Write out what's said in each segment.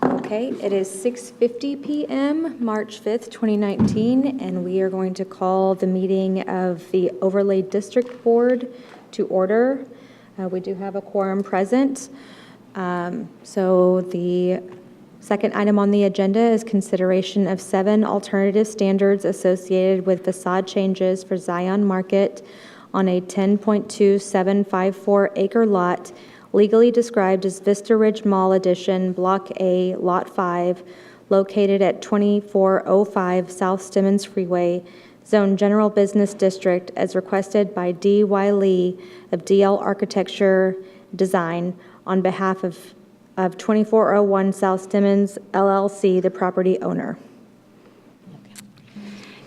Okay, it is 6:50 p.m., March 5th, 2019, and we are going to call the meeting of the Overlay District Board to order. We do have a quorum present. So the second item on the agenda is consideration of 7 alternative standards associated with facade changes for Zion Market on a 10.2754 acre lot legally described as Vista Ridge Mall Edition, Block A, Lot 5, located at 2405 South Stemmons Freeway, Zone General Business District, as requested by D.Y. Lee of DL Architecture Design on behalf of 2401 South Stemmons, LLC, the property owner.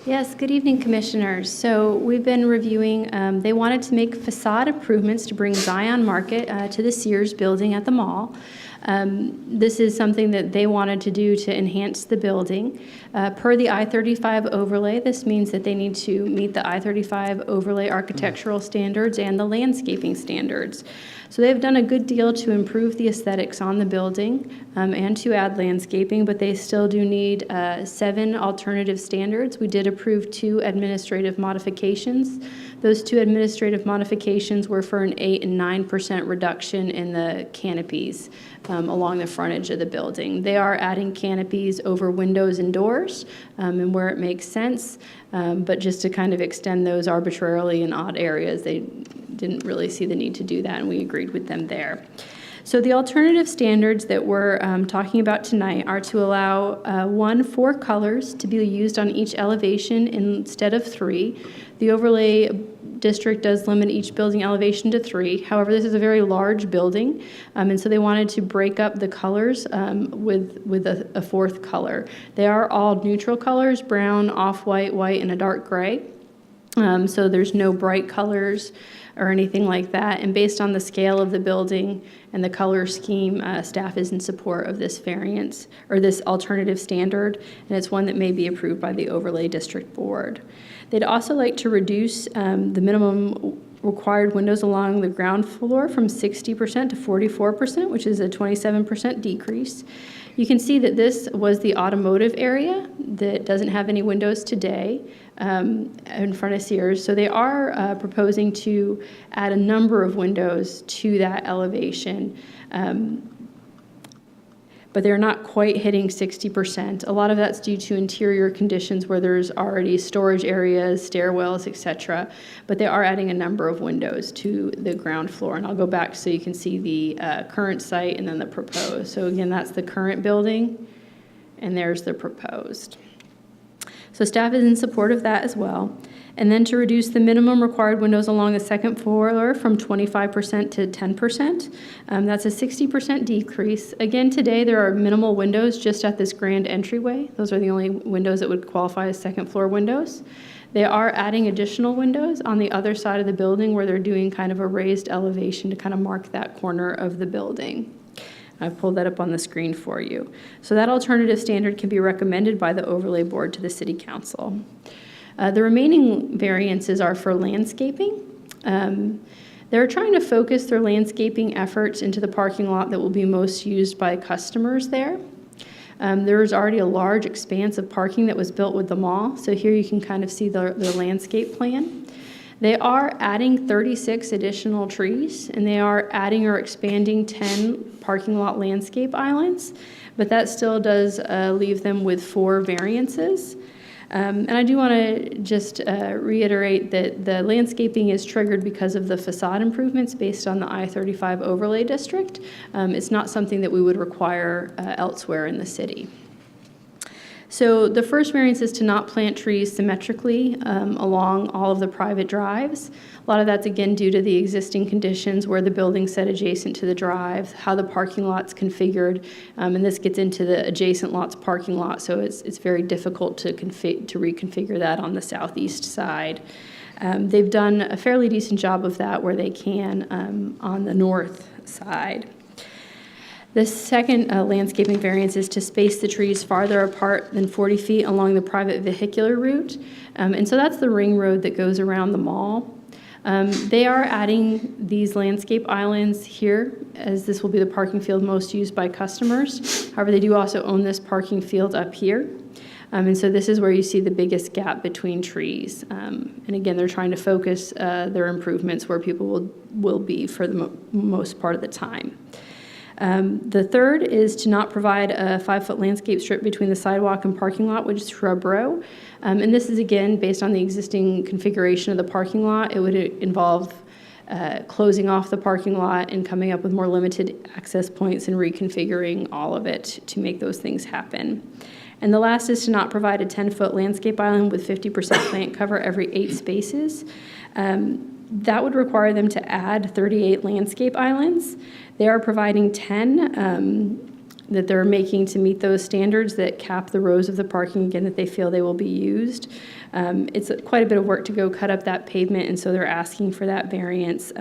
Yes, good evening, Commissioners. So we've been reviewing, they wanted to make facade improvements to bring Zion Market to the Sears building at the mall. This is something that they wanted to do to enhance the building. Per the I-35 overlay, this means that they need to meet the I-35 overlay architectural standards and the landscaping standards. So they've done a good deal to improve the aesthetics on the building and to add landscaping, but they still do need 7 alternative standards. We did approve 2 administrative modifications. Those 2 administrative modifications were for an 8% and 9% reduction in the canopies along the frontage of the building. They are adding canopies over windows and doors and where it makes sense, but just to kind of extend those arbitrarily in odd areas, they didn't really see the need to do that, and we agreed with them there. So the alternative standards that we're talking about tonight are to allow 4 colors to be used on each elevation instead of 3. The overlay district does limit each building elevation to 3. However, this is a very large building, and so they wanted to break up the colors with a 4th color. They are all neutral colors: brown, off-white, white, and a dark gray. So there's no bright colors or anything like that. And based on the scale of the building and the color scheme, staff is in support of this variance or this alternative standard, and it's one that may be approved by the Overlay District Board. They'd also like to reduce the minimum required windows along the ground floor from 60% to 44%, which is a 27% decrease. You can see that this was the automotive area that doesn't have any windows today in front of Sears. So they are proposing to add a number of windows to that elevation, but they're not quite hitting 60%. A lot of that's due to interior conditions where there's already storage areas, stairwells, etc. But they are adding a number of windows to the ground floor. And I'll go back so you can see the current site and then the proposed. So again, that's the current building, and there's the proposed. So staff is in support of that as well. And then to reduce the minimum required windows along the second floor from 25% to 10%. That's a 60% decrease. Again, today there are minimal windows just at this grand entryway. Those are the only windows that would qualify as second floor windows. They are adding additional windows on the other side of the building where they're doing kind of a raised elevation to kind of mark that corner of the building. I've pulled that up on the screen for you. So that alternative standard can be recommended by the Overlay Board to the City Council. The remaining variances are for landscaping. They're trying to focus their landscaping efforts into the parking lot that will be most used by customers there. There is already a large expanse of parking that was built with the mall, so here you can kind of see their landscape plan. They are adding 36 additional trees, and they are adding or expanding 10 parking lot landscape islands, but that still does leave them with 4 variances. And I do want to just reiterate that the landscaping is triggered because of the facade improvements based on the I-35 overlay district. It's not something that we would require elsewhere in the city. So the first variance is to not plant trees symmetrically along all of the private drives. A lot of that's, again, due to the existing conditions where the building's set adjacent to the drive, how the parking lot's configured, and this gets into the adjacent lot's parking lot, so it's very difficult to reconfigure that on the southeast side. They've done a fairly decent job of that where they can on the north side. The second landscaping variance is to space the trees farther apart than 40 feet along the private vehicular route. And so that's the ring road that goes around the mall. They are adding these landscape islands here, as this will be the parking field most used by customers. However, they do also own this parking field up here. And so this is where you see the biggest gap between trees. And again, they're trying to focus their improvements where people will be for the most part of the time. The third is to not provide a 5-foot landscape strip between the sidewalk and parking lot, which is shrub row. And this is, again, based on the existing configuration of the parking lot. It would involve closing off the parking lot and coming up with more limited access points and reconfiguring all of it to make those things happen. And the last is to not provide a 10-foot landscape island with 50% plant cover every 8 spaces. That would require them to add 38 landscape islands. They are providing 10 that they're making to meet those standards that cap the rows of the parking, again, that they feel they will be used. It's quite a bit of work to go cut up that pavement, and so they're asking for that variance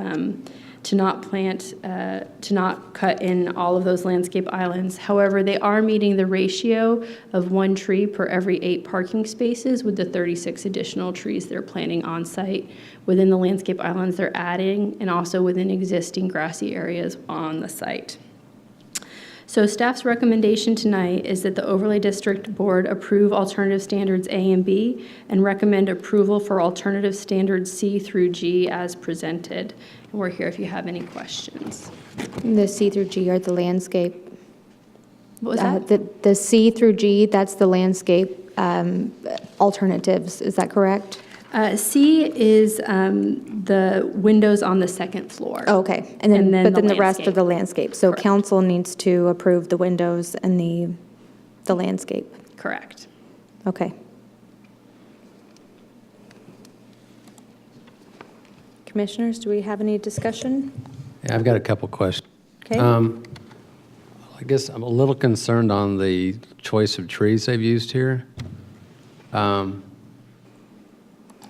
to not cut in all of those landscape islands. However, they are meeting the ratio of 1 tree per every 8 parking spaces with the 36 additional trees they're planting on site within the landscape islands they're adding, and also within existing grassy areas on the site. So staff's recommendation tonight is that the Overlay District Board approve alternative standards A and B and recommend approval for alternative standards C through G as presented. And we're here if you have any questions. The C through G are the landscape. What was that? The C through G, that's the landscape alternatives, is that correct? C is the windows on the second floor. Oh, okay, and then the rest of landscape. the landscape. So Correct. council needs to approve the windows and the landscape. Correct. Okay. Commissioners, do we have any discussion? Yeah, I've got a couple questions. Okay. I guess I'm a little concerned on the choice of trees they've used here.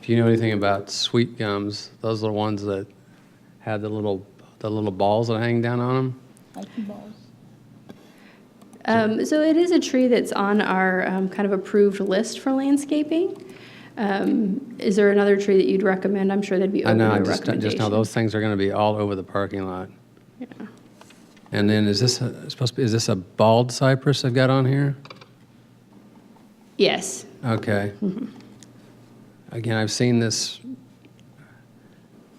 If you know anything about sweet gums, those are the ones that have the little balls that hang down on them. So it is a tree that's on our kind of approved list for landscaping. Is there another tree that you'd recommend? I'm sure they'd be I open to know, a I just recommendation. know those things are going to be all over the parking lot. Yeah. And then is this is this a bald cypress they've got on here? Yes. Okay. Again, I've seen this,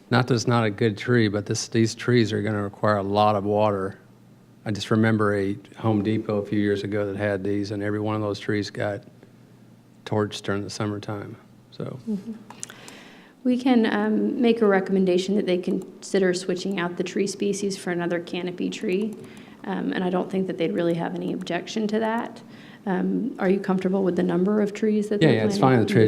not that it's not a good tree, but these trees are going to require a lot of water. I just remember a Home Depot a few years ago that had these, and every one of those trees got torched during the summertime. So, We can make a recommendation that they consider switching out the tree species for another canopy tree. And I don't think that they'd really have any objection to that. Are you comfortable with the number of trees that they're planting? yeah, it's fine. The tree,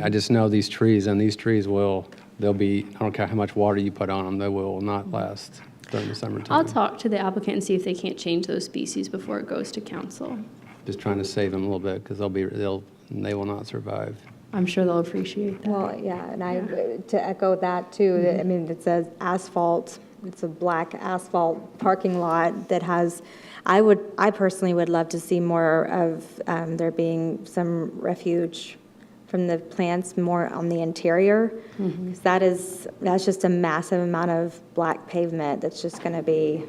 I just know these trees, and these trees they'll be, I don't care how much water you put on them, they will not last during the summertime. I'll talk to the applicant and see if they can't change those species before it goes to council. Just trying to save them a little bit, because they will not survive. I'm sure they'll appreciate that. Well, yeah, and to echo that too, I mean, it says asphalt, it's a black asphalt parking lot that has, I personally would love to see more of there being some refuge from the plants more on the interior. 'Cause that's just a massive amount of black pavement that's just going to be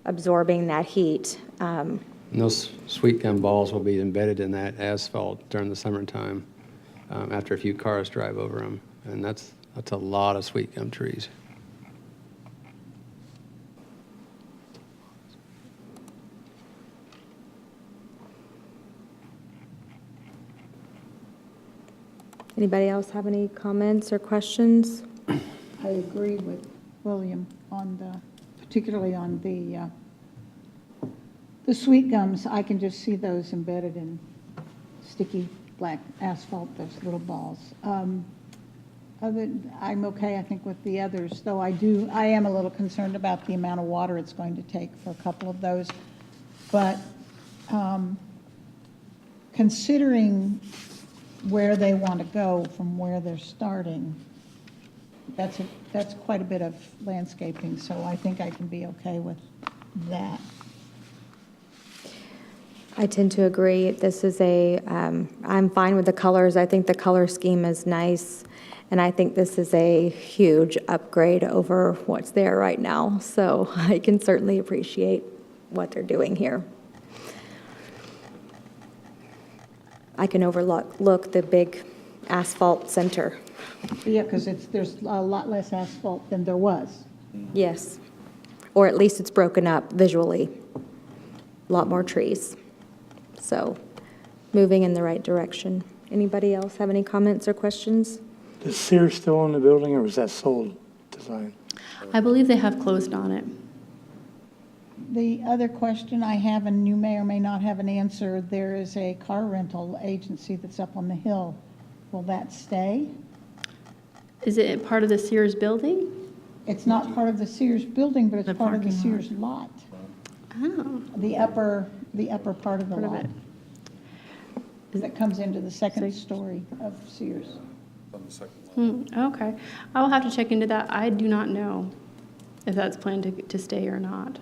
absorbing that heat. And those sweet gum balls will be embedded in that asphalt during the summertime after a few cars drive over them. And that's a lot of sweet gum trees. Anybody else have any comments or questions? I agree with William particularly on the sweet gums. I can just see those embedded in sticky black asphalt, those little balls. I'm okay, I think, with the others, though I am a little concerned about the amount of water it's going to take for a couple of those. But considering where they want to go from where they're starting, that's quite a bit of landscaping, so I think I can be okay with that. I tend to agree. This is I'm fine with the colors. I think the color scheme is nice. And I think this is a huge upgrade over what's there right now. So I can certainly appreciate what they're doing here. I can overlook the big asphalt center. Yeah, because there's a lot less asphalt than there was. Yes. Or at least it's broken up visually. A lot more trees. So moving in the right direction. Anybody else have any comments or questions? Is Sears still on the building, or was that sold design? I believe they have closed on it. The other question I have, and you may or may not have an answer, there is a car rental agency that's up on the hill. Will that stay? Is it part of the Sears building? It's not part of the Sears building, but The it's part of the parking lot. Sears lot. Oh, The upper part of the Part of lot. it. That comes into the second story of Sears. Okay. I will have to check into that. I do not know if that's planned to stay or not.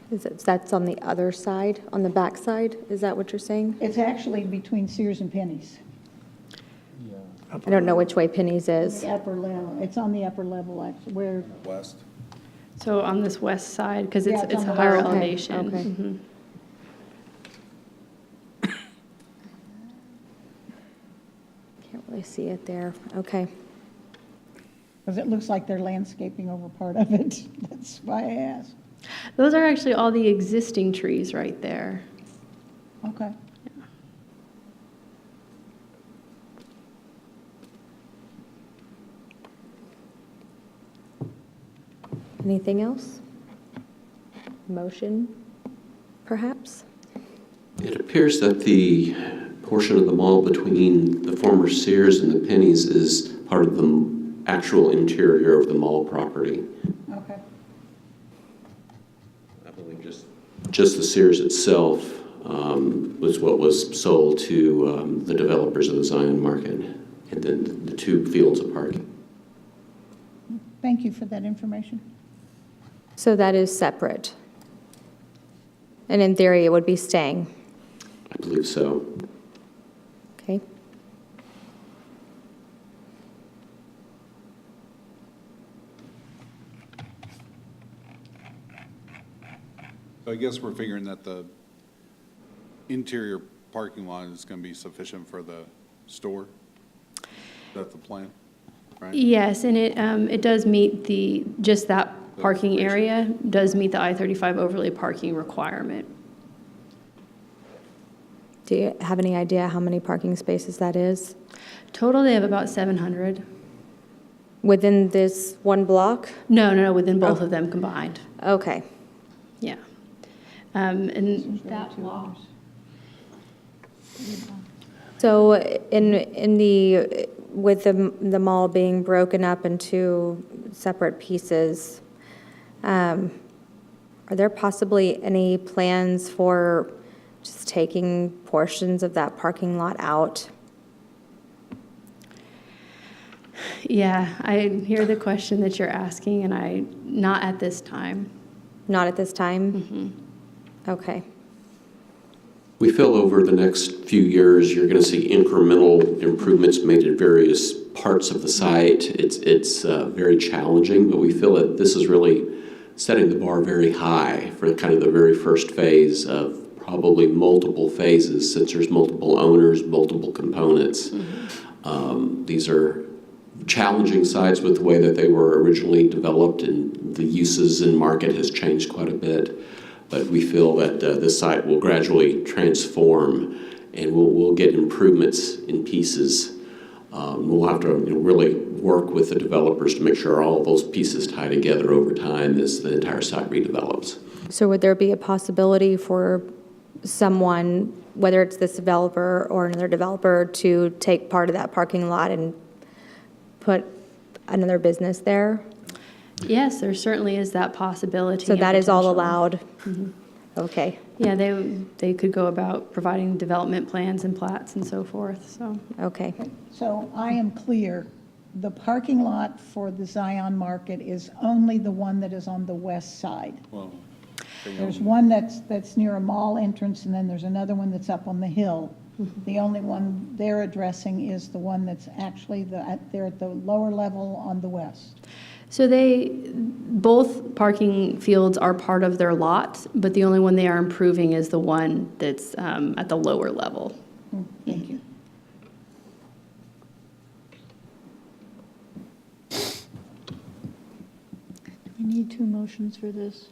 That's on the other side, on the back side? Is that what you're saying? It's actually between Sears and Penny's. I don't know which way Penny's is. The upper level, it's on the upper level, actually, where, West. So on this west side, because Yeah, it's it's on a the higher west. Okay, elevation. okay. Mhm. Can't really see it there. Okay. because it looks like they're landscaping over part of it. That's why I asked. Those are actually all the existing trees right there. Okay. Anything else? Motion, perhaps? It appears that the portion of the mall between the former Sears and the Pennies is part of the actual interior of the mall property. Okay. I believe just the Sears itself was what was sold to the developers of the Zion Market, and then the two fields of parking. Thank you for that information. So that is separate. And in theory, it would be staying, I believe so. okay? So I guess we're figuring that the interior parking lot is going to be sufficient for the store? Is that the plan, right? Yes, and it does meet just that parking area does meet the I-35 overlay parking requirement. Do you have any idea how many parking spaces that is? Total, they have about 700. Within this one block? No, within both of them combined. Okay. Yeah. And that block. So with the mall being broken up into separate pieces, are there possibly any plans for just taking portions of that parking lot out? Yeah, I hear the question that you're asking, and not at this time. Not at this time? Okay. We feel over the next few years, you're going to see incremental improvements made at various parts of the site. It's very challenging, but we feel that this is really setting the bar very high for kind of the very first phase of probably multiple phases, since there's multiple owners, multiple components. These are challenging sites with the way that they were originally developed, and the uses and market has changed quite a bit. But we feel that this site will gradually transform, and we'll get improvements in pieces. We'll have to really work with the developers to make sure all those pieces tie together over time as the entire site redevelops. So would there be a possibility for someone, whether it's this developer or another developer, to take part of that parking lot and put another business there? Yes, there certainly is that possibility. So and that is all potential. allowed? Okay, Yeah, they could go about providing development plans and plats and so forth, so. okay. So I am clear, the parking lot for the Zion Market is only the one that is on the west side. Well, There's one that's near a mall entrance, and then there's another one that's up on the hill. The only one they're addressing is the one that's actually they're at the lower level on the west. So both parking fields are part of their lot, but the only one they are improving is the one that's at the lower level. Thank you. We need 2 motions for this,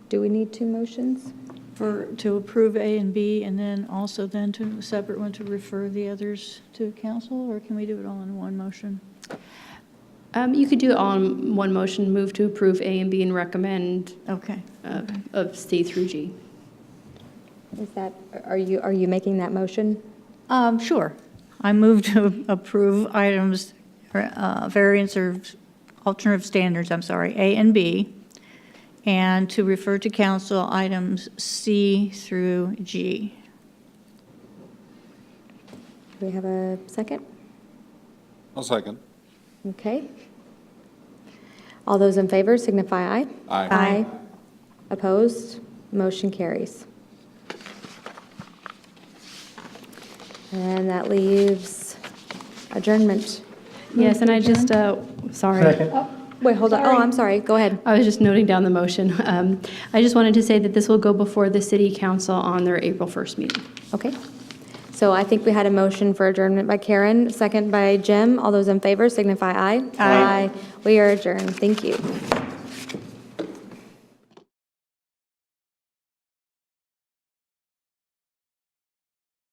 Do we need 2 motions? to approve A and B, and then also then to, a separate one to refer the others to council, or can we do it all in one motion? You could do it all in one motion, move to approve A and B and recommend Okay. of C through G. Is that, are you making that motion? Sure. I move to approve items, variance or alternative standards, A and B, and to refer to council items C through G. Do we have a second? I'll second. Okay. All those in favor signify aye. Aye. Aye. Opposed? Motion carries. And that leaves adjournment. Yes, and I just, sorry. Second. Wait, hold on. Oh, I'm sorry. Go ahead. I was just noting down the motion. I just wanted to say that this will go before the city council on their April 1st meeting. Okay. So I think we had a motion for adjournment by Karen, second by Jim. All those in favor signify aye. Aye. We are adjourned. Thank you.